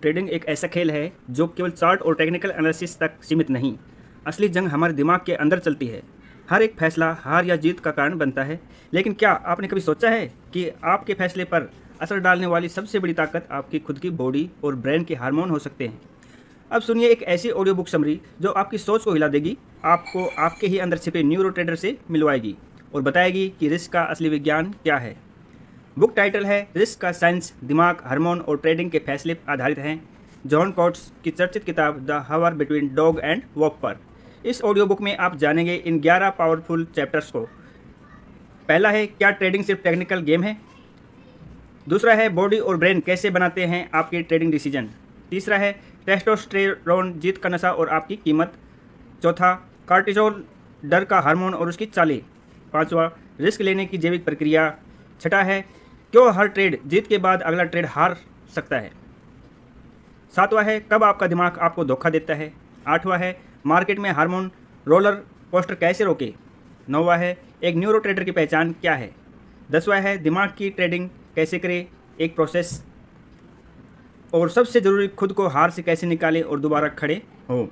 Trading एक ऐसा खेल है जो केवल चार्ट और टेक्निकल एनालिसिस तक सीमित नहीं, असली जंग हमारे दिमाग के अंदर चलती है। हर एक फैसला हार या जीत का कारण बनता है, लेकिन क्या आपने कभी सोचा है कि आपके फैसले पर असर डालने वाली सबसे बड़ी ताकत आपकी खुद की बॉडी और ब्रेन के हार्मोन हो सकते हैं। अब सुनिए एक ऐसी ऑडियो बुक समरी जो आपकी सोच को हिला देगी, आपको आपके ही अंदर छिपे न्यूरो ट्रेडर से मिलवाएगी और बताएगी कि रिस्क का असली विज्ञान क्या है। बुक टाइटल है रिस्क का साइंस, दिमाग, हार्मोन और ट्रेडिंग के फैसले आधारित हैं, जॉन कोट्स की चर्चित किताब the hour between dog and वॉक पर। इस ऑडियो बुक में आप जानेंगे इन 11 पावरफुल चैप्टर्स को। पहला है क्या ट्रेडिंग सिर्फ टेक्निकल गेम है। दूसरा है बॉडी और ब्रेन कैसे बनाते हैं आपके ट्रेडिंग डिसीजन। तीसरा है टेस्टोस्टेरोन, जीत का नशा और आपकी कीमत। चौथा कार्टिसोल, डर का हार्मोन और उसकी चालें। पांचवा रिस्क लेने की जैविक प्रक्रिया। छठा है क्यों हर ट्रेड जीत के बाद अगला ट्रेड हार सकता है। सातवां है कब आपका दिमाग आपको धोखा देता है। आठवां है मार्केट में हार्मोन रोलर कोस्टर कैसे रोके। नौवां है एक न्यूरो ट्रेडर की पहचान क्या है। 10वां है दिमाग की ट्रेडिंग कैसे करें, एक प्रोसेस। और सबसे ज़रूरी खुद को हार से कैसे निकालें और दोबारा खड़े हो।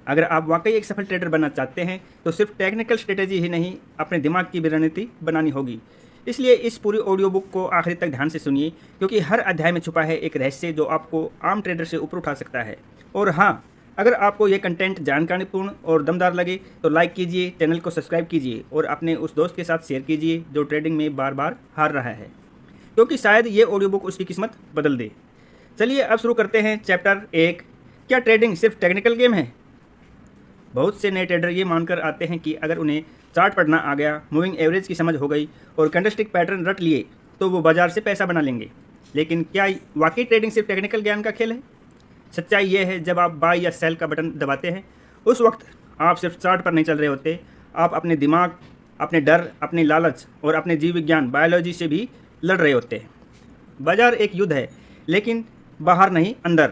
अगर आप वाकई एक सफल ट्रेडर बनना चाहते हैं तो सिर्फ टेक्निकल स्ट्रेटेजी ही नहीं, अपने दिमाग की भी रणनीति बनानी होगी। इसलिए इस पूरी ऑडियो बुक को आखिरी तक ध्यान से सुनिए, क्योंकि हर अध्याय में छुपा है एक रहस्य जो आपको आम ट्रेडर से ऊपर उठा सकता है। और हाँ, अगर आपको ये कंटेंट जानकारीपूर्ण और दमदार लगे तो लाइक कीजिए, चैनल को सब्सक्राइब कीजिए और अपने उस दोस्त के साथ शेयर कीजिए जो ट्रेडिंग में बार बार हार रहा है, क्योंकि शायद ये ऑडियो बुक उसकी किस्मत बदल दे। चलिए अब शुरू करते हैं। चैप्टर 1, क्या ट्रेडिंग सिर्फ टेक्निकल गेम है। बहुत से नए ट्रेडर ये मानकर आते हैं कि अगर उन्हें चार्ट पढ़ना आ गया, मूविंग एवरेज की समझ हो गई और कैंडलस्टिक पैटर्न रट लिए तो वो बाजार से पैसा बना लेंगे। लेकिन क्या वाकई ट्रेडिंग सिर्फ टेक्निकल ज्ञान का खेल है। सच्चाई ये है, जब आप बाय या सेल का बटन दबाते हैं उस वक्त आप सिर्फ चार्ट पर नहीं चल रहे होते, आप अपने दिमाग, अपने डर, अपनी लालच और अपने जीव विज्ञान बायोलॉजी से भी लड़ रहे होते हैं। बाजार एक युद्ध है, लेकिन बाहर नहीं, अंदर।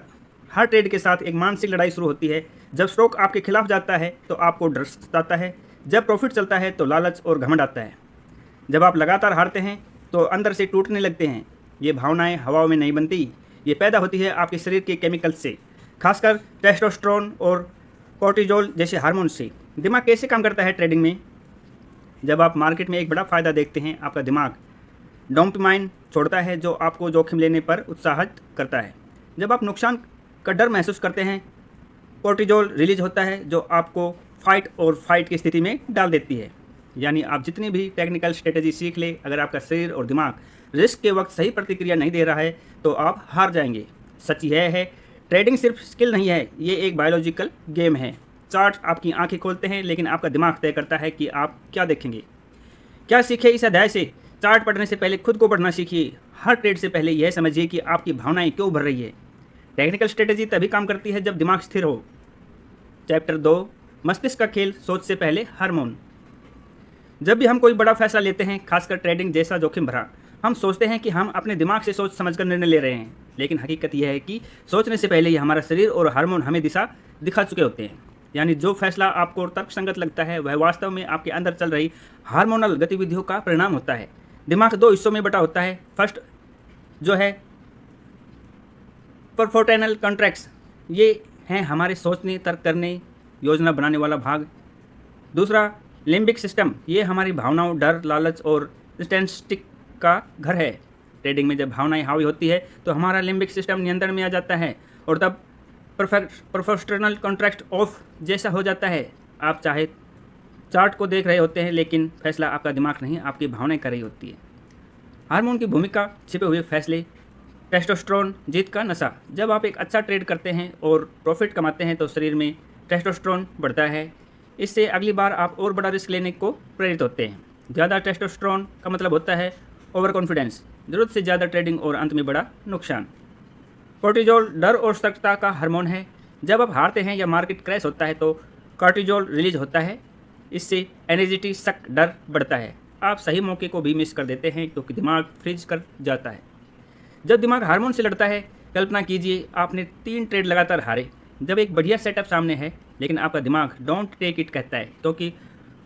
हर ट्रेड के साथ एक मानसिक लड़ाई शुरू होती है। जब स्टॉक आपके खिलाफ जाता है तो आपको डर सताता है, जब प्रॉफिट चलता है तो लालच और घमंड आता है, जब आप लगातार हारते हैं तो अंदर से टूटने लगते हैं। ये भावनाएं हवाओं में नहीं बनती, ये पैदा होती है आपके शरीर के केमिकल्स से, खासकर टेस्टोस्टेरोन और कोर्टिजोल जैसे हार्मोन से। दिमाग कैसे काम करता है ट्रेडिंग में। जब आप मार्केट में एक बड़ा फ़ायदा देखते हैं, आपका दिमाग डोपामाइन छोड़ता है जो आपको जोखिम लेने पर उत्साहित करता है। जब आप नुकसान का डर महसूस करते हैं, कोर्टिजोल रिलीज होता है जो आपको फाइट और फाइट की स्थिति में डाल देती है। यानी आप जितनी भी टेक्निकल स्ट्रेटेजी सीख ले, अगर आपका शरीर और दिमाग रिस्क के वक्त सही प्रतिक्रिया नहीं दे रहा है तो आप हार जाएंगे। सच यह है ट्रेडिंग सिर्फ स्किल नहीं है, ये एक बायोलॉजिकल गेम है। चार्ट आपकी आंखें खोलते हैं, लेकिन आपका दिमाग तय करता है कि आप क्या देखेंगे। क्या सीखे इस अध्याय से। चार्ट पढ़ने से पहले खुद को पढ़ना सीखिए। हर ट्रेड से पहले यह समझिए कि आपकी भावनाएं क्यों उभर रही है। टेक्निकल स्ट्रेटेजी तभी काम करती है जब दिमाग स्थिर हो। चैप्टर 2, मस्तिष्क का खेल, सोच से पहले हार्मोन। जब भी हम कोई बड़ा फैसला लेते हैं, खासकर ट्रेडिंग जैसा जोखिम भरा, हम सोचते हैं कि हम अपने दिमाग से सोच समझकर निर्णय ले रहे हैं, लेकिन हकीकत यह है कि सोचने से पहले ही हमारा शरीर और हार्मोन हमें दिशा दिखा चुके होते हैं। यानी जो फैसला आपको तर्कसंगत लगता है वह वास्तव में आपके अंदर चल रही हार्मोनल गतिविधियों का परिणाम होता है। दिमाग 2 हिस्सों में बटा होता है। फर्स्ट जो है परफोर्टेनल कॉन्ट्रैक्ट्स, ये हैं हमारे सोचने, तर्क करने, योजना बनाने वाला भाग। दूसरा लिम्बिक सिस्टम, ये हमारी भावनाओं, डर, लालच और स्टैटिस्टिक का घर है। ट्रेडिंग में जब भावनाएं हावी होती है तो हमारा लिम्बिक सिस्टम नियंत्रण में आ जाता है और तब परफोर्टेनल कॉन्ट्रैक्ट ऑफ जैसा हो जाता है। आप चाहे चार्ट को देख रहे होते हैं, लेकिन फैसला आपका दिमाग नहीं, आपकी भावनाएं कर रही होती है। हार्मोन की भूमिका, छिपे हुए फैसले। टेस्टोस्टेरोन, जीत का नशा। जब आप एक अच्छा ट्रेड करते हैं और प्रॉफिट कमाते हैं तो शरीर में टेस्टोस्टेरोन बढ़ता है। इससे अगली बार आप और बड़ा रिस्क लेने को प्रेरित होते हैं। ज़्यादा टेस्टोस्टेरोन का मतलब होता है ओवर कॉन्फिडेंस, ज़रूरत से ज़्यादा ट्रेडिंग और अंत में बड़ा नुकसान। कोर्टिजोल, डर और सतर्कता का हार्मोन है। जब आप हारते हैं या मार्केट क्रैश होता है तो कोर्टिजोल रिलीज होता है। इससे एनर्जिटी, शक, डर बढ़ता है। आप सही मौके को भी मिस कर देते हैं क्योंकि दिमाग फ्रीज कर जाता है। जब दिमाग हार्मोन से लड़ता है, कल्पना कीजिए आपने 3 ट्रेड लगातार हारे। जब एक बढ़िया सेटअप सामने है, लेकिन आपका दिमाग डोंट टेक इट कहता है क्योंकि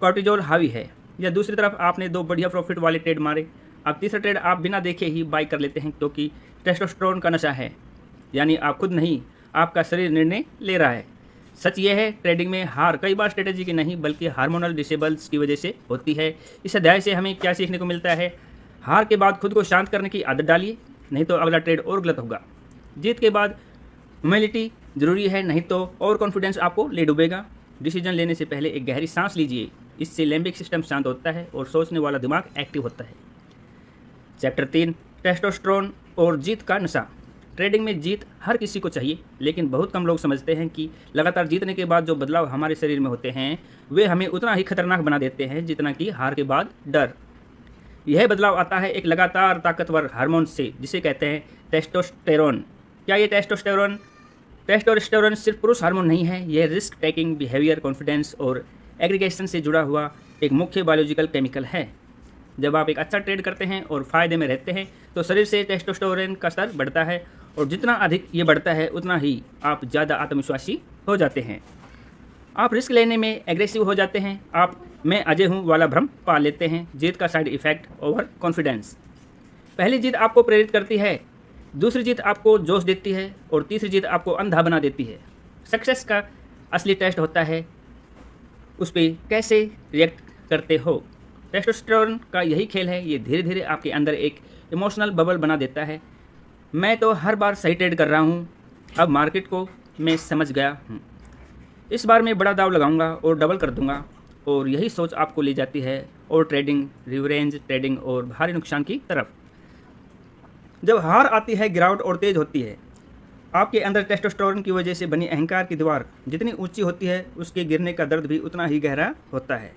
कोर्टिजोल हावी है। या दूसरी तरफ आपने 2 बढ़िया प्रॉफिट वाले ट्रेड मारे, अब तीसरा ट्रेड आप बिना देखे ही बाई कर लेते हैं क्योंकि टेस्टोस्टेरोन का नशा है। यानी आप खुद नहीं, आपका शरीर निर्णय ले रहा है। सच यह है, ट्रेडिंग में हार कई बार स्ट्रेटेजी की नहीं बल्कि हार्मोनल डिसेबल्स की वजह से होती है। इस अध्याय से हमें क्या सीखने को मिलता है? हार के बाद खुद को शांत करने की आदत डालिए, नहीं तो अगला ट्रेड और गलत होगा। जीत के बाद ह्यूमिलिटी जरूरी है, नहीं तो ओवर कॉन्फिडेंस आपको ले डूबेगा। डिसीजन लेने से पहले एक गहरी सांस लीजिए, इससे लिम्बिक सिस्टम शांत होता है और सोचने वाला दिमाग एक्टिव होता है। चैप्टर 3, टेस्टोस्टेरोन और जीत का नशा। ट्रेडिंग में जीत हर किसी को चाहिए, लेकिन बहुत कम लोग समझते हैं कि लगातार जीतने के बाद जो बदलाव हमारे शरीर में होते हैं वे हमें उतना ही खतरनाक बना देते हैं जितना कि हार के बाद डर। यह बदलाव आता है एक लगातार ताकतवर हार्मोन से जिसे कहते हैं टेस्टोस्टेरोन। क्या ये टेस्टोस्टेरोन सिर्फ पुरुष हार्मोन नहीं है, यह रिस्क टेकिंग, बिहेवियर, कॉन्फिडेंस और एग्रीगेशन से जुड़ा हुआ एक मुख्य बायोलॉजिकल केमिकल है। जब आप एक अच्छा ट्रेड करते हैं और फायदे में रहते हैं तो शरीर से टेस्टोस्टेरोन का स्तर बढ़ता है और जितना अधिक ये बढ़ता है उतना ही आप ज़्यादा आत्मविश्वासी हो जाते हैं। आप रिस्क लेने में एग्रेसिव हो जाते हैं, आप मैं अजय हूँ वाला भ्रम पा लेते हैं। जीत का साइड इफेक्ट ओवर कॉन्फिडेंस। पहली जीत आपको प्रेरित करती है, दूसरी जीत आपको जोश देती है और तीसरी जीत आपको अंधा बना देती है। सक्सेस का असली टेस्ट होता है उस पर कैसे रिएक्ट करते हो। टेस्टोस्टेरोन का यही खेल है, ये धीरे धीरे आपके अंदर एक इमोशनल बबल बना देता है। मैं तो हर बार सही ट्रेड कर रहा हूँ, अब मार्केट को मैं समझ गया हूँ, इस बार मैं बड़ा दाव लगाऊंगा और डबल कर दूंगा। और यही सोच आपको ले जाती है और ट्रेडिंग, रिवरेंज ट्रेडिंग और भारी नुकसान की तरफ। जब हार आती है, गिरावट और तेज होती है, आपके अंदर टेस्टोस्टेरोन की वजह से बनी अहंकार की दीवार जितनी ऊंची होती है उसके गिरने का दर्द भी उतना ही गहरा होता है।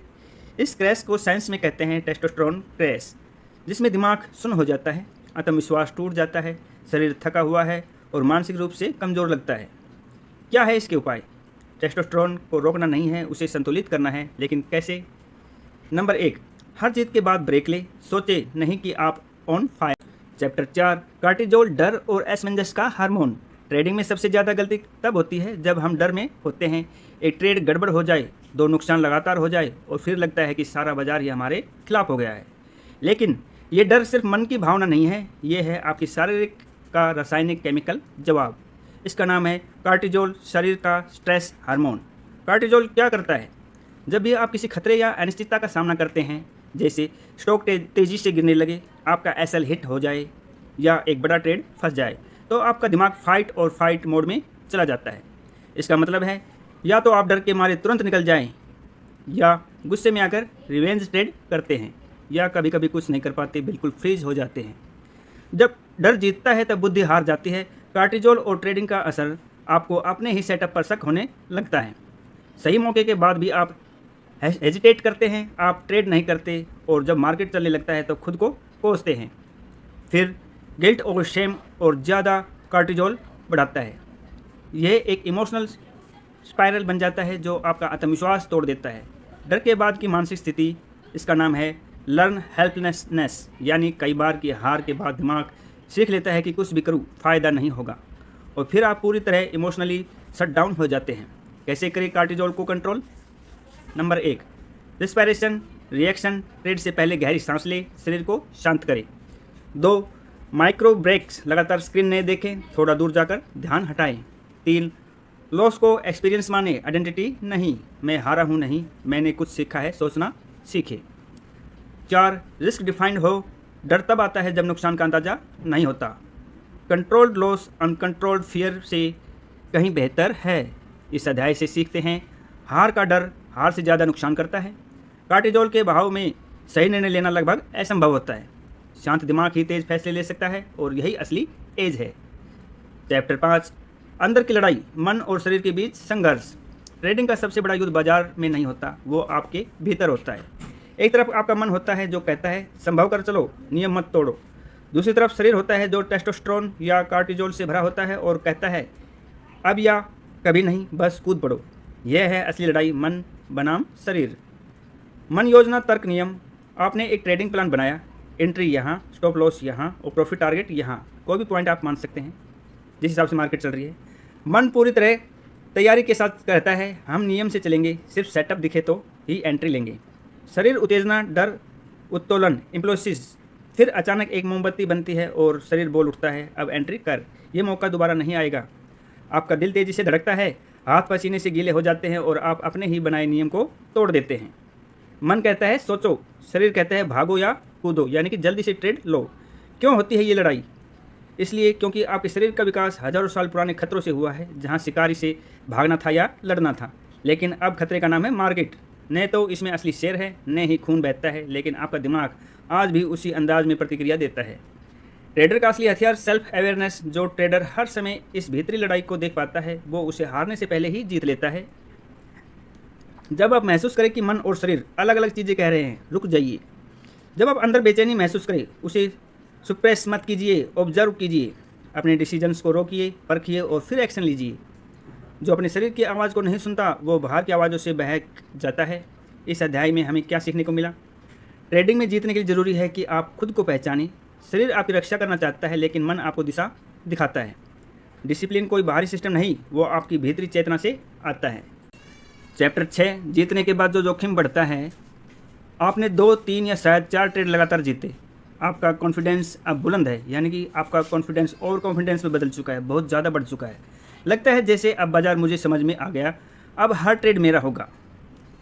इस क्रैश को साइंस में कहते हैं टेस्टोस्टेरोन क्रैश, जिसमें दिमाग सुन्न हो जाता है, आत्मविश्वास टूट जाता है, शरीर थका हुआ है और मानसिक रूप से कमज़ोर लगता है। क्या है इसके उपाय? टेस्टोस्टेरोन को रोकना नहीं है, उसे संतुलित करना है, लेकिन कैसे? नंबर 1, हर जीत के बाद ब्रेक ले, सोचे नहीं कि आप ऑन फायर। चैप्टर 4, कार्टिजोल, डर और असमंजस का हार्मोन। ट्रेडिंग में सबसे ज़्यादा गलती तब होती है जब हम डर में होते हैं। एक ट्रेड गड़बड़ हो जाए, 2 नुकसान लगातार हो जाए और फिर लगता है कि सारा बाजार ही हमारे खिलाफ हो गया है। लेकिन ये डर सिर्फ मन की भावना नहीं है, ये है आपकी शारीरिक का रासायनिक केमिकल जवाब। इसका नाम है कार्टिजोल, शरीर का स्ट्रेस हार्मोन। कार्टिजोल क्या करता है? जब भी आप किसी खतरे या अनिश्चितता का सामना करते हैं, जैसे स्टॉक तेज़ी से गिरने लगे, आपका एसएल हिट हो जाए या एक बड़ा ट्रेड फंस जाए, तो आपका दिमाग फाइट और फाइट मोड में चला जाता है। इसका मतलब है या तो आप डर के मारे तुरंत निकल जाएं, या गुस्से में आकर रिवेंज ट्रेड करते हैं, या कभी कभी कुछ नहीं कर पाते, बिल्कुल फ्रीज हो जाते हैं। जब डर जीतता है तब बुद्धि हार जाती है। कार्टिजोल और ट्रेडिंग का असर आपको अपने ही सेटअप पर शक होने लगता है। सही मौके के बाद भी आप हेजिटेट करते हैं, आप ट्रेड नहीं करते और जब मार्केट चलने लगता है तो खुद को कोसते हैं। फिर गिल्ट और शेम और ज़्यादा कार्टिजोल बढ़ाता है। यह एक इमोशनल स्पाइरल बन जाता है जो आपका आत्मविश्वास तोड़ देता है। डर के बाद की मानसिक स्थिति, इसका नाम है लर्न हेल्पलेसनेस, यानी कई बार की हार के बाद दिमाग सीख लेता है कि कुछ भी करूँ फ़ायदा नहीं होगा और फिर आप पूरी तरह इमोशनली शट डाउन हो जाते हैं। कैसे करें कार्टिजोल को control? Number 1, respiration reaction. Trade से पहले गहरी सांस ले, शरीर को शांत करें। 2, माइक्रो ब्रेक्स, लगातार स्क्रीन नहीं देखें, थोड़ा दूर जाकर ध्यान हटाएं। 3, लॉस को एक्सपीरियंस माने, आइडेंटिटी नहीं। मैं हारा हूँ नहीं, मैंने कुछ सीखा है, सोचना सीखे। 4, रिस्क डिफाइंड हो। डर तब आता है जब नुकसान का अंदाज़ा नहीं होता। कंट्रोल्ड लॉस अनकंट्रोल्ड फियर से कहीं बेहतर है। इस अध्याय से सीखते हैं हार का डर हार से ज़्यादा नुकसान करता है। कार्टिजोल के बहाव में सही निर्णय लेना लगभग असंभव होता है। शांत दिमाग ही तेज फैसले ले सकता है और यही असली एज है। चैप्टर 5, अंदर की लड़ाई, मन और शरीर के बीच संघर्ष। ट्रेडिंग का सबसे बड़ा युद्ध बाजार में नहीं होता, वो आपके भीतर होता है। एक तरफ आपका मन होता है जो कहता है संभव कर चलो, नियम मत तोड़ो। दूसरी तरफ शरीर होता है जो टेस्टोस्टेरोन या कार्टिजोल से भरा होता है और कहता है अब या कभी नहीं, बस कूद पड़ो। यह है असली लड़ाई, मन बनाम शरीर। मन, योजना, तर्क, नियम। आपने एक ट्रेडिंग प्लान बनाया, एंट्री यहाँ, स्टॉप लॉस यहाँ और प्रॉफिट टारगेट यहाँ। कोई भी पॉइंट आप मान सकते हैं जिस हिसाब से मार्केट चल रही है। मन पूरी तरह तैयारी के साथ कहता है हम नियम से चलेंगे, सिर्फ सेटअप दिखे तो ही एंट्री लेंगे। शरीर उत्तेजना, डर, उत्तोलन, इम्पल्सिव फिर अचानक एक मोमबत्ती बनती है और शरीर बोल उठता है, अब एंट्री कर, ये मौका दोबारा नहीं आएगा। आपका दिल तेज़ी से धड़कता है, हाथ पसीने से गीले हो जाते हैं और आप अपने ही बनाए नियम को तोड़ देते हैं। मन कहता है सोचो, शरीर कहता है भागो या कूदो, यानी कि जल्दी से ट्रेड लो। क्यों होती है ये लड़ाई? इसलिए क्योंकि आपके शरीर का विकास हजारों साल पुराने खतरों से हुआ है, जहाँ शिकारी से भागना था या लड़ना था। लेकिन अब खतरे का नाम है मार्केट। न तो इसमें असली शेर है, न ही खून बहता है, लेकिन आपका दिमाग आज भी उसी अंदाज में प्रतिक्रिया देता है। ट्रेडर का असली हथियार सेल्फ अवेयरनेस। जो ट्रेडर हर समय इस भीतरी लड़ाई को देख पाता है, वो उसे हारने से पहले ही जीत लेता है। जब आप महसूस करें कि मन और शरीर अलग अलग चीज़ें कह रहे हैं, रुक जाइए। जब आप अंदर बेचैनी महसूस करें, उसे सुप्रेस मत कीजिए, ऑब्जर्व कीजिए, अपने डिसीजंस को रोकिए, परखिए और फिर एक्शन लीजिए। जो अपने शरीर की आवाज़ को नहीं सुनता, वो बाहर की आवाज़ों से बहक जाता है। इस अध्याय में हमें क्या सीखने को मिला? ट्रेडिंग में जीतने के लिए ज़रूरी है कि आप खुद को पहचानें। शरीर आपकी रक्षा करना चाहता है, लेकिन मन आपको दिशा दिखाता है। डिसिप्लिन कोई बाहरी सिस्टम नहीं, वो आपकी भीतरी चेतना से आता है। चैप्टर 6, जीतने के बाद जो जोखिम बढ़ता है। आपने 2, 3 या शायद 4 ट्रेड लगातार जीते। आपका कॉन्फिडेंस अब बुलंद है, यानी कि आपका कॉन्फिडेंस ओवर कॉन्फिडेंस में बदल चुका है, बहुत ज़्यादा बढ़ चुका है। लगता है जैसे अब बाज़ार मुझे समझ में आ गया, अब हर ट्रेड मेरा होगा।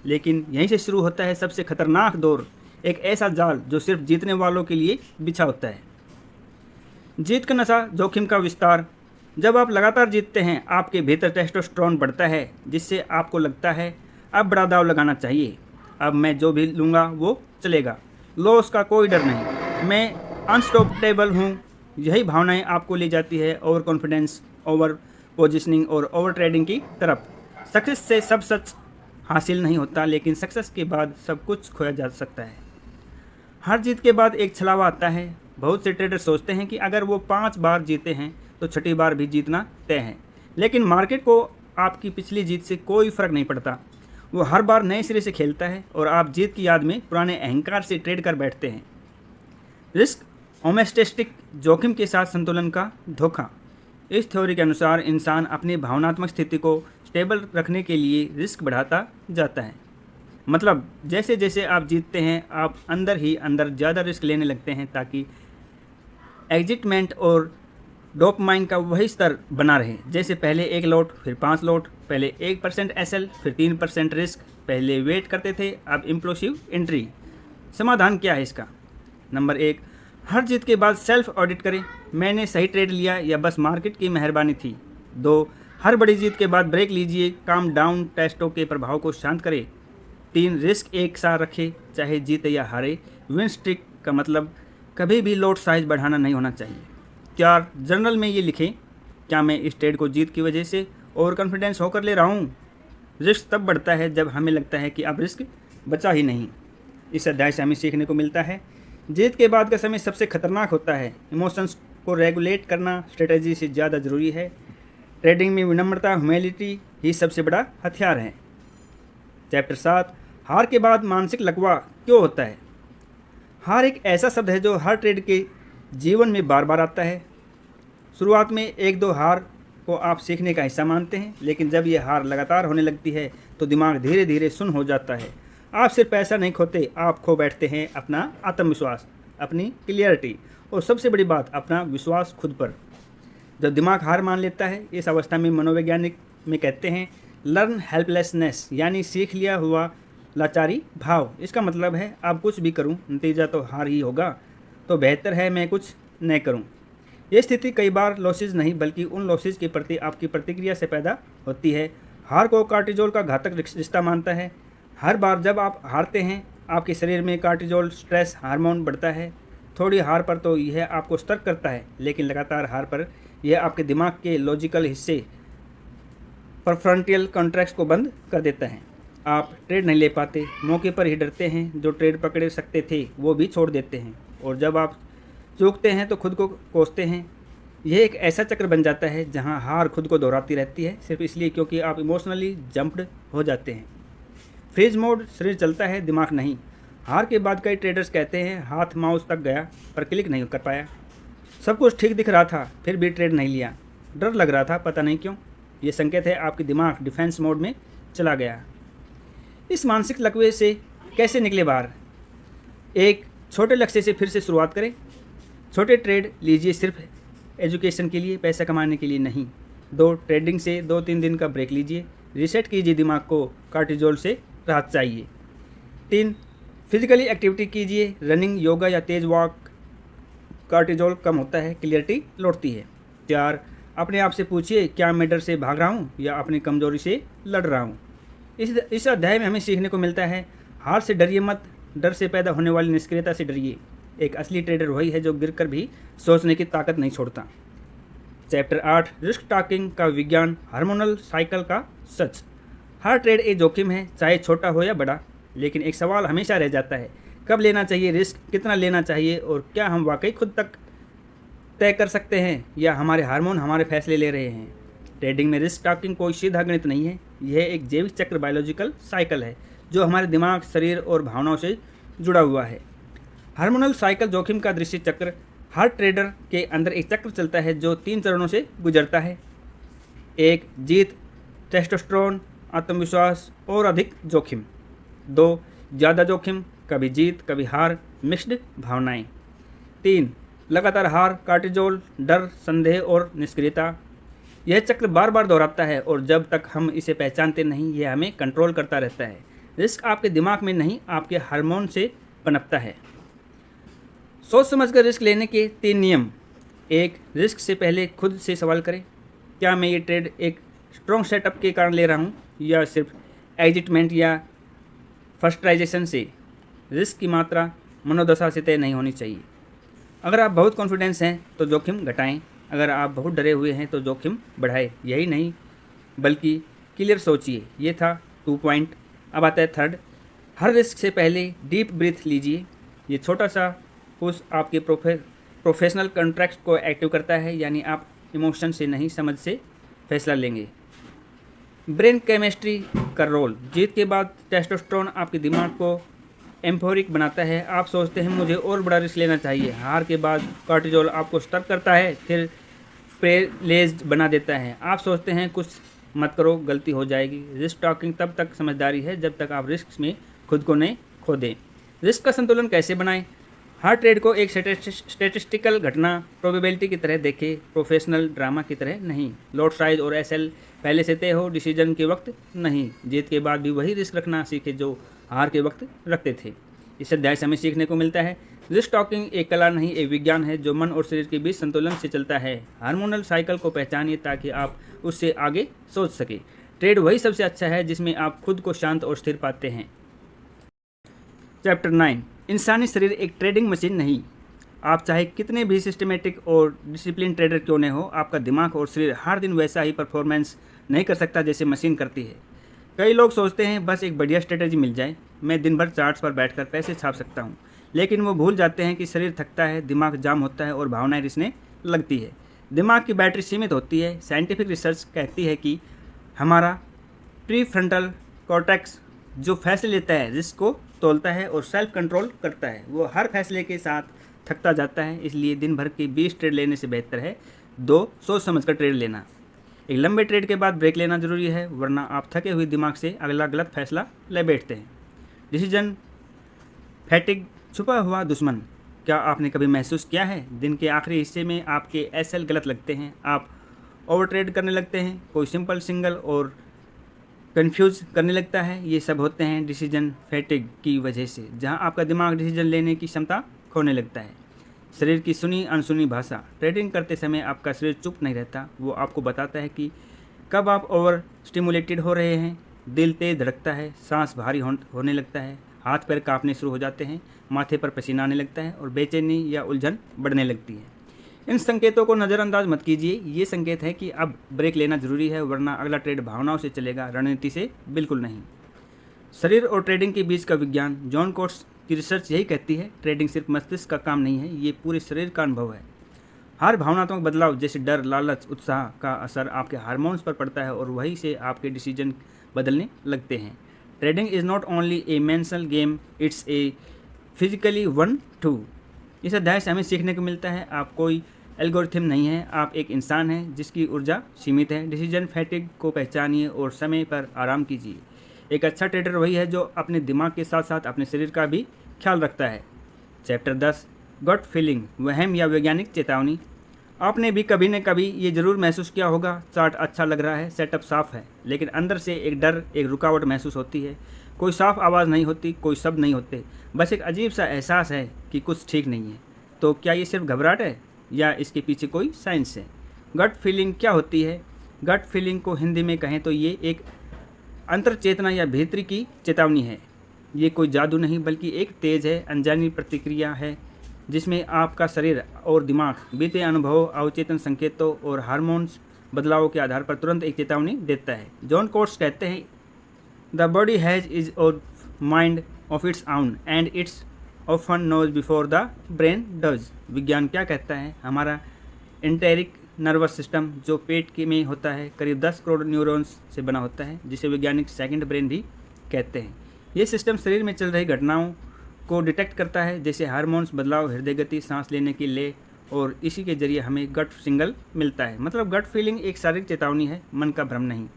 लेकिन यहीं से शुरू होता है सबसे खतरनाक दौर, एक ऐसा जाल जो सिर्फ जीतने वालों के लिए बिछा होता है। जीत का नशा, जोखिम का विस्तार। जब आप लगातार जीतते हैं, आपके भीतर टेस्टोस्टेरोन बढ़ता है, जिससे आपको लगता है अब बड़ा दाव लगाना चाहिए, अब मैं जो भी लूँगा वो चलेगा, लॉस का कोई डर नहीं, मैं अनस्टॉपेबल हूँ। यही भावनाएं आपको ले जाती है ओवर कॉन्फिडेंस, ओवर पोजिशनिंग और ओवर ट्रेडिंग की तरफ। सक्सेस से सब सच हासिल नहीं होता, लेकिन सक्सेस के बाद सब कुछ खोया जा सकता है। हर जीत के बाद एक छलावा आता है। बहुत से ट्रेडर सोचते हैं कि अगर वो 5 बार जीते हैं तो 6ठी बार भी जीतना तय है, लेकिन मार्केट को आपकी पिछली जीत से कोई फ़र्क नहीं पड़ता। वो हर बार नए सिरे से खेलता है और आप जीत की याद में पुराने अहंकार से ट्रेड कर बैठते हैं। रिस्क होमेस्टेस्टिक, जोखिम के साथ संतुलन का धोखा। इस थ्योरी के अनुसार इंसान अपनी भावनात्मक स्थिति को स्टेबल रखने के लिए रिस्क बढ़ाता जाता है। मतलब जैसे जैसे आप जीतते हैं, आप अंदर ही अंदर ज़्यादा रिस्क लेने लगते हैं, ताकि एक्साइटमेंट और डोपामाइन का वही स्तर बना रहे। जैसे पहले 1 लॉट, फिर 5 लॉट, पहले 1% एसएल, फिर 3% रिस्क। पहले वेट करते थे, अब इम्प्लोसिव एंट्री। समाधान क्या है इसका? नंबर 1, हर जीत के बाद सेल्फ ऑडिट करें, मैंने सही ट्रेड लिया या बस मार्केट की मेहरबानी थी। 2, हर बड़ी जीत के बाद ब्रेक लीजिए, काम डाउन टेस्टों के प्रभाव को शांत करें। 3, रिस्क एक साथ रखें, चाहे जीते या हारे। विन स्ट्रिक का मतलब कभी भी लॉट साइज बढ़ाना नहीं होना चाहिए। 4, जर्नल में ये लिखें, क्या मैं इस ट्रेड को जीत की वजह से ओवर कॉन्फिडेंस होकर ले रहा हूँ? रिस्क तब बढ़ता है जब हमें लगता है कि अब रिस्क बचा ही नहीं। इस अध्याय से हमें सीखने को मिलता है, जीत के बाद का समय सबसे खतरनाक होता है। इमोशंस को रेगुलेट करना स्ट्रेटजी से ज़्यादा ज़रूरी है। ट्रेडिंग में विनम्रता, ह्यूमिलिटी ही सबसे बड़ा हथियार है। चैप्टर 7, हार के बाद मानसिक लकवा क्यों होता है? हार एक ऐसा शब्द है जो हर ट्रेड के जीवन में बार बार आता है। शुरुआत में 1-2 हार को आप सीखने का हिस्सा मानते हैं, लेकिन जब ये हार लगातार होने लगती है तो दिमाग धीरे धीरे सुन्न हो जाता है। आप सिर्फ पैसा नहीं खोते, आप खो बैठते हैं अपना आत्मविश्वास, अपनी क्लियरिटी और सबसे बड़ी बात, अपना विश्वास खुद पर। जब दिमाग हार मान लेता है, इस अवस्था में मनोवैज्ञानिक में कहते हैं लर्न हेल्पलेसनेस, यानी सीख लिया हुआ लाचारी भाव। इसका मतलब है अब कुछ भी करूं, नतीजा तो हार ही होगा, तो बेहतर है मैं कुछ न करूं। ये स्थिति कई बार लॉसेज नहीं बल्कि उन लॉसेज के प्रति आपकी प्रतिक्रिया से पैदा होती है। हार को कार्टिजोल का घातक रिश्ता मानता है। हर बार जब आप हारते हैं, आपके शरीर में कार्टिजोल स्ट्रेस हार्मोन बढ़ता है। थोड़ी हार पर तो यह आपको सतर्क करता है, लेकिन लगातार हार पर यह आपके दिमाग के लॉजिकल हिस्से परफ्रंटियल कॉन्ट्रैक्ट्स को बंद कर देता है। आप ट्रेड नहीं ले पाते, मौके पर ही डरते हैं, जो ट्रेड पकड़े सकते थे वो भी छोड़ देते हैं, और जब आप चूकते हैं तो खुद को कोसते हैं। यह एक ऐसा चक्र बन जाता है जहां हार खुद को दोहराती रहती है, सिर्फ इसलिए क्योंकि आप इमोशनली जंप्ड हो जाते हैं। फ्रीज मोड, शरीर चलता है, दिमाग नहीं। हार के बाद कई ट्रेडर्स कहते हैं हाथ माउस तक गया पर क्लिक नहीं कर पाया। सब कुछ ठीक दिख रहा था, फिर भी ट्रेड नहीं लिया। डर लग रहा था, पता नहीं क्यों। ये संकेत है आपकी दिमाग डिफेंस मोड में चला गया। इस मानसिक लकवे से कैसे निकले बाहर? 1, छोटे लक्ष्य से फिर से शुरुआत करें। छोटे ट्रेड लीजिए, सिर्फ एजुकेशन के लिए, पैसा कमाने के लिए नहीं। 2 ट्रेडिंग से 2-3 दिन का ब्रेक लीजिए, रीसेट कीजिए दिमाग को, कार्टिजोल से राहत चाहिए। 3 फिजिकली एक्टिविटी कीजिए, रनिंग, योगा या तेज वॉक, कार्टिजोल कम होता है, क्लियरिटी लौटती है। 4 अपने आप से पूछिए, क्या मैं डर से भाग रहा हूँ या अपनी कमजोरी से लड़ रहा हूँ। इस अध्याय में हमें सीखने को मिलता है, हार से डरिए मत, डर से पैदा होने वाली निष्क्रियता से डरिए। एक असली ट्रेडर वही है जो गिरकर भी सोचने की ताकत नहीं छोड़ता। चैप्टर 8 रिस्क टॉकिंग का विज्ञान, हार्मोनल साइकिल का सच। हर ट्रेड एक जोखिम है, चाहे छोटा हो या बड़ा, लेकिन एक सवाल हमेशा रह जाता है, कब लेना चाहिए रिस्क, कितना लेना चाहिए और क्या हम वाकई खुद तक तय कर सकते हैं या हमारे हार्मोन हमारे फैसले ले रहे हैं। ट्रेडिंग में रिस्क टॉकिंग कोई सीधा गणित नहीं है, यह एक जैविक चक्र, बायोलॉजिकल साइकिल है जो हमारे दिमाग, शरीर और भावनाओं से जुड़ा हुआ है। हार्मोनल साइकिल जोखिम का दृश्य चक्र। हर ट्रेडर के अंदर एक चक्र चलता है जो 3 चरणों से गुजरता है। 1 जीत, टेस्टोस्टेरोन, आत्मविश्वास और अधिक जोखिम। 2 ज़्यादा जोखिम, कभी जीत कभी हार, मिक्स्ड भावनाएं। 3 लगातार हार, कार्टिजोल, डर, संदेह और निष्क्रियता। यह चक्र बार बार दोहराता है और जब तक हम इसे पहचानते नहीं, यह हमें कंट्रोल करता रहता है। रिस्क आपके दिमाग में नहीं, आपके हार्मोन से पनपता है। सोच समझकर रिस्क लेने के 3 नियम। 1 रिस्क से पहले खुद से सवाल करें, क्या मैं ये ट्रेड एक स्ट्रॉन्ग सेटअप के कारण ले रहा हूँ या सिर्फ एग्जिटमेंट या फर्स्ट्राइजेशन से। रिस्क की मात्रा मनोदशा से तय नहीं होनी चाहिए। अगर आप बहुत कॉन्फिडेंस हैं तो जोखिम घटाएं, अगर आप बहुत डरे हुए हैं तो जोखिम बढ़ाएं। यही नहीं बल्कि क्लियर सोचिए। ये था 2 पॉइंट। अब आता है 3rd, हर रिस्क से पहले डीप ब्रीथ लीजिए। ये छोटा सा पुश आपके प्रोफेशनल कॉन्ट्रैक्ट को एक्टिव करता है, यानी आप इमोशन से नहीं, समझ से फैसला लेंगे। ब्रेन केमिस्ट्री का रोल। जीत के बाद टेस्टोस्टेरोन आपके दिमाग को एम्फोरिक बनाता है, आप सोचते हैं मुझे और बड़ा रिस्क लेना चाहिए। हार के बाद कार्टिजोल आपको सतर्क करता है, फिर प्रेलेज्ड बना देता है, आप सोचते हैं कुछ मत करो, गलती हो जाएगी। रिस्क टॉकिंग तब तक समझदारी है जब तक आप रिस्क में खुद को नहीं खो दें। रिस्क का संतुलन कैसे बनाएं। हर ट्रेड को एक स्टैटिस्टिकल घटना, प्रोबेबिलिटी की तरह देखें, प्रोफेशनल ड्रामा की तरह नहीं। लॉट साइज और एसएल पहले से तय हो, डिसीजन के वक्त नहीं। जीत के बाद भी वही रिस्क रखना सीखे जो हार के वक्त रखते थे। इस अध्याय से हमें सीखने को मिलता है, रिस्क टॉकिंग एक कला नहीं, एक विज्ञान है जो मन और शरीर के बीच संतुलन से चलता है। हार्मोनल साइकिल को पहचानिए ताकि आप उससे आगे सोच सके। ट्रेड वही सबसे अच्छा है जिसमें आप खुद को शांत और स्थिर पाते हैं। चैप्टर 9 इंसानी शरीर एक ट्रेडिंग मशीन नहीं। आप चाहे कितने भी सिस्टमेटिक और डिसिप्लिन ट्रेडर क्यों न हो, आपका दिमाग और शरीर हर दिन वैसा ही परफॉर्मेंस नहीं कर सकता जैसे मशीन करती है। कई लोग सोचते हैं बस एक बढ़िया स्ट्रेटजी मिल जाए, मैं दिन भर चार्ट्स पर बैठकर पैसे छाप सकता हूँ, लेकिन वो भूल जाते हैं कि शरीर थकता है, दिमाग जाम होता है और भावनाएं रिसने लगती है। दिमाग की बैटरी सीमित होती है। साइंटिफिक रिसर्च कहती है कि हमारा प्रीफ्रंटल कॉर्टेक्स जो फैसले लेता है, रिस्क को तोलता है और सेल्फ कंट्रोल करता है, वो हर फैसले के साथ थकता जाता है। इसलिए दिन भर के 20 ट्रेड लेने से बेहतर है 2 सोच समझकर ट्रेड लेना। एक लंबे ट्रेड के बाद ब्रेक लेना जरूरी है, वरना आप थके हुए दिमाग से अगला गलत फैसला ले बैठते हैं। डिसीजन फैटिग, छुपा हुआ दुश्मन। क्या आपने कभी महसूस किया है दिन के आखिरी हिस्से में आपके एसएल गलत लगते हैं, आप ओवर ट्रेड करने लगते हैं, कोई सिंपल सिंगल और कंफ्यूज करने लगता है। ये सब होते हैं डिसीजन फैटिग की वजह से, जहां आपका दिमाग डिसीजन लेने की क्षमता खोने लगता है। शरीर की सुनी अनसुनी भाषा। ट्रेडिंग करते समय आपका शरीर चुप नहीं रहता, वो आपको बताता है कि कब आप ओवर स्टिमुलेटेड हो रहे हैं। दिल तेज धड़कता है, सांस भारी होने लगता है, हाथ पैर कांपने शुरू हो जाते हैं, माथे पर पसीना आने लगता है और बेचैनी या उलझन बढ़ने लगती है। इन संकेतों को नज़रअंदाज मत कीजिए, ये संकेत है कि अब ब्रेक लेना जरूरी है, वरना अगला ट्रेड भावनाओं से चलेगा, रणनीति से बिल्कुल नहीं। शरीर और ट्रेडिंग के बीच का विज्ञान। जॉन कोट्स की रिसर्च यही कहती है, ट्रेडिंग सिर्फ मस्तिष्क का काम नहीं है, ये पूरे शरीर का अनुभव है। हर भावनात्मक बदलाव जैसे डर, लालच, उत्साह का असर आपके हार्मोन्स पर पड़ता है और वहीं से आपके डिसीजन बदलने लगते हैं। Trading is not only A mental game, it's a physically one two. इस अध्याय से हमें सीखने को मिलता है, आप कोई एल्गोरिथम नहीं है, आप एक इंसान हैं जिसकी ऊर्जा सीमित है। डिसीजन फैटिग को पहचानिए और समय पर आराम कीजिए। एक अच्छा ट्रेडर वही है जो अपने दिमाग के साथ साथ अपने शरीर का भी ख्याल रखता है। चैप्टर 10 गट फीलिंग, वहम या वैज्ञानिक चेतावनी। आपने भी कभी न कभी ये ज़रूर महसूस किया होगा, चार्ट अच्छा लग रहा है, सेटअप साफ है, लेकिन अंदर से एक डर, एक रुकावट महसूस होती है। कोई साफ आवाज़ नहीं होती, कोई शब्द नहीं होते, बस एक अजीब सा एहसास है कि कुछ ठीक नहीं है। तो क्या ये सिर्फ घबराहट है या इसके पीछे कोई साइंस है? गट फीलिंग क्या होती है? गट फीलिंग को हिंदी में कहें तो ये एक अंतर चेतना या भीतरी की चेतावनी है। ये कोई जादू नहीं, बल्कि एक तेज़ है, अनजानी प्रतिक्रिया है जिसमें आपका शरीर और दिमाग बीते अनुभवों, अवचेतन संकेतों और हार्मोन्स बदलावों के आधार पर तुरंत एक चेतावनी देता है। जॉन कोट्स कहते हैं, द बॉडी हैज़ इज और mind of its own and it's often knows before the brain does. विज्ञान क्या कहता है? हमारा एंटेरिक नर्वस सिस्टम जो पेट के में होता है करीब 10 करोड़ न्यूरॉन्स से बना होता है, जिसे वैज्ञानिक सेकंड ब्रेन भी कहते हैं। ये सिस्टम शरीर में चल रही घटनाओं को डिटेक्ट करता है, जैसे हार्मोन्स बदलाव, हृदय गति, सांस लेने की ले, और इसी के जरिए हमें गट सिग्नल मिलता है। मतलब गट फीलिंग एक शारीरिक चेतावनी है, मन का भ्रम नहीं।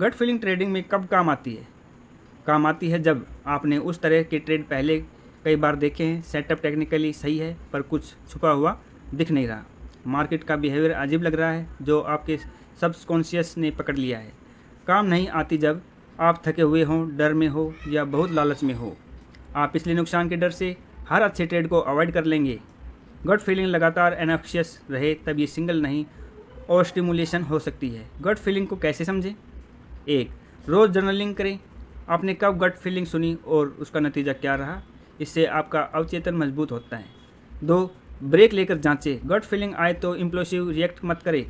गट फीलिंग ट्रेडिंग में कब काम आती है? काम आती है जब आपने उस तरह के ट्रेड पहले कई बार देखे हैं, सेटअप टेक्निकली सही है पर कुछ छुपा हुआ दिख नहीं रहा, मार्केट का बिहेवियर अजीब लग रहा है जो आपके सबकॉन्शियस ने पकड़ लिया है। काम नहीं आती जब आप थके हुए हों, डर में हो या बहुत लालच में हो। आप पिछले नुकसान के डर से हर अच्छे ट्रेड को अवॉइड कर लेंगे। गट फीलिंग लगातार एनॉक्शियस रहे तब ये सिंगल नहीं और स्टिमुलेशन हो सकती है। गट फीलिंग को कैसे समझें? 1. रोज़ जर्नलिंग करें। आपने कब गट फीलिंग सुनी और उसका नतीजा क्या रहा? इससे आपका अवचेतन मजबूत होता है। 2. ब्रेक लेकर जांचें। गट फीलिंग आए तो इम्पल्सिव रिएक्ट मत करें।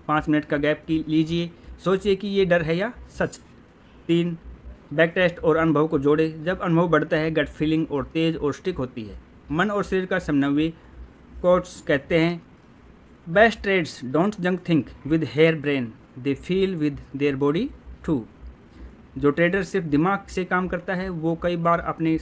5 मिनट का गैप लीजिए, सोचिए कि ये डर है या सच। 3. बैक टेस्ट और अनुभव को जोड़े। जब अनुभव बढ़ता है गट फीलिंग और तेज और स्टिक होती है। मन और शरीर का समन्वय। कोट्स कहते हैं, बेस्ट ट्रेड्स डोंट जंक think with their brain, they feel with their body too. जो ट्रेडर सिर्फ दिमाग से काम करता है वो कई बार अपने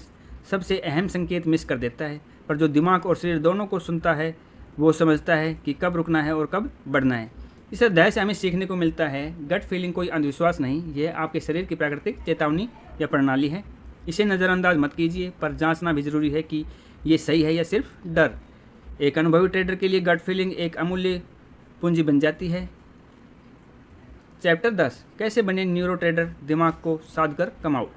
सबसे अहम संकेत मिस कर देता है, पर जो दिमाग और शरीर दोनों को सुनता है वो समझता है कि कब रुकना है और कब बढ़ना है। इस अध्याय से हमें सीखने को मिलता है, गट फीलिंग कोई अंधविश्वास नहीं, यह आपके शरीर की प्राकृतिक चेतावनी या प्रणाली है। इसे नज़रअंदाज मत कीजिए, पर जांचना भी जरूरी है कि ये सही है या सिर्फ डर। एक अनुभवी ट्रेडर के लिए गट फीलिंग एक अमूल्य पूंजी बन जाती है। चैप्टर 10 कैसे बने न्यूरो ट्रेडर, दिमाग को साध कर कमाओ।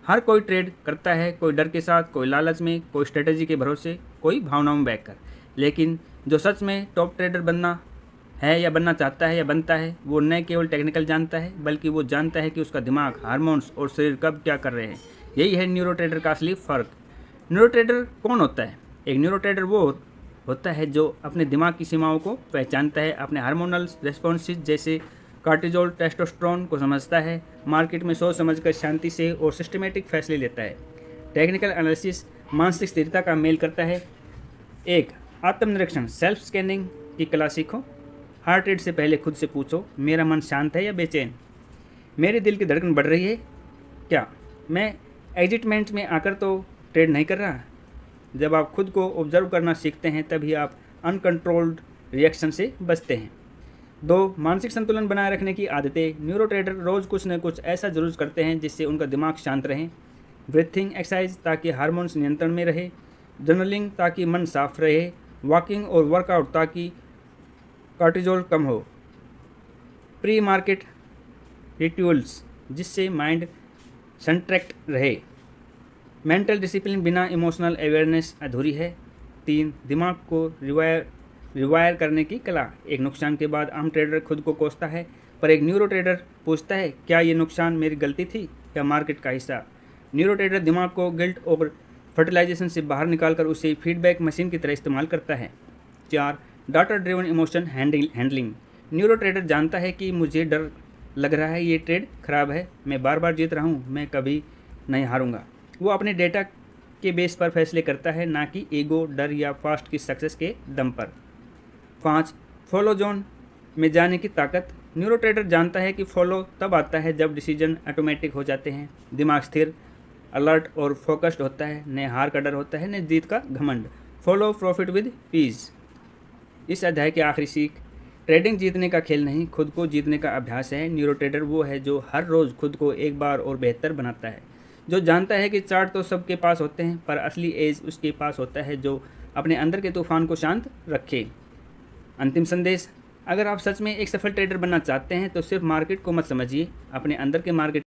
हर कोई ट्रेड करता है, कोई डर के साथ, कोई लालच में, कोई स्ट्रेटजी के भरोसे, कोई भावनाओं में बहकर। लेकिन जो सच में टॉप ट्रेडर बनना है या बनना चाहता है या बनता है, वो न केवल टेक्निकल जानता है बल्कि वो जानता है कि उसका दिमाग, हार्मोन्स और शरीर कब क्या कर रहे हैं। यही है न्यूरो ट्रेडर का असली फ़र्क। न्यूरो ट्रेडर कौन होता है? एक न्यूरो ट्रेडर वो होता है जो अपने दिमाग की सीमाओं को पहचानता है, अपने हार्मोनल रेस्पॉन्सेज जैसे कार्टिजोल, टेस्टोस्टेरोन को समझता है, मार्केट में सोच समझकर शांति से और सिस्टमेटिक फैसले लेता है। टेक्निकल एनालिसिस मानसिक स्थिरता का मेल करता है। 1. आत्मनिरीक्षण, सेल्फ स्कैनिंग की कला सीखो। हार्ट रेट से पहले खुद से पूछो, मेरा मन शांत है या बेचैन? मेरे दिल की धड़कन बढ़ रही है क्या? मैं एग्जिटमेंट में आकर तो ट्रेड नहीं कर रहा। जब आप खुद को ऑब्जर्व करना सीखते हैं तभी आप अनकंट्रोल्ड रिएक्शन से बचते हैं। 2. मानसिक संतुलन बनाए रखने की आदतें। न्यूरो ट्रेडर रोज़ कुछ न कुछ ऐसा जरूर करते हैं जिससे उनका दिमाग शांत रहे। ब्रीथिंग एक्सरसाइज ताकि हार्मोन्स नियंत्रण में रहे, जर्नलिंग ताकि मन साफ रहे, वॉकिंग और वर्कआउट ताकि कार्टिजोल कम हो, प्री मार्केट रिचुअल्स जिससे माइंड संट्रैक्ट रहे। मेंटल डिसिप्लिन बिना इमोशनल अवेयरनेस अधूरी है। 3. दिमाग को रिवायर करने की कला। एक नुकसान के बाद आम ट्रेडर खुद को कोसता है, पर एक न्यूरो ट्रेडर पूछता है, क्या ये नुकसान मेरी गलती थी या मार्केट का हिस्सा? न्यूरो ट्रेडर दिमाग को गिल्ट और फर्टिलाइजेशन से बाहर निकालकर उसे फीडबैक मशीन की तरह इस्तेमाल करता है। 4. Data driven emotion handling. Neuro trader जानता है कि मुझे डर लग रहा है, ये ट्रेड खराब है, मैं बार बार जीत रहा हूँ, मैं कभी नहीं हारूंगा। वो अपने डेटा के बेस पर फैसले करता है, ना कि ईगो, डर या फास्ट की सक्सेस के दम पर। 5. फॉलो जोन में जाने की ताकत। न्यूरो ट्रेडर जानता है कि फॉलो तब आता है जब डिसीजन ऑटोमेटिक हो जाते हैं, दिमाग स्थिर, अलर्ट और फोकस्ड होता है, न हार का डर होता है न जीत का घमंड। Follow profit with piece. इस अध्याय की आखिरी सीख, ट्रेडिंग जीतने का खेल नहीं, खुद को जीतने का अभ्यास है। न्यूरो ट्रेडर वो है जो हर रोज़ खुद को एक बार और बेहतर बनाता है। जो जानता है कि चार्ट तो सबके पास होते हैं, पर असली एज उसके पास होता है जो अपने अंदर के तूफान को शांत रखे। अंतिम संदेश, अगर आप सच में एक सफल ट्रेडर बनना चाहते हैं तो सिर्फ मार्केट को मत समझिए, अपने अंदर के मार्केट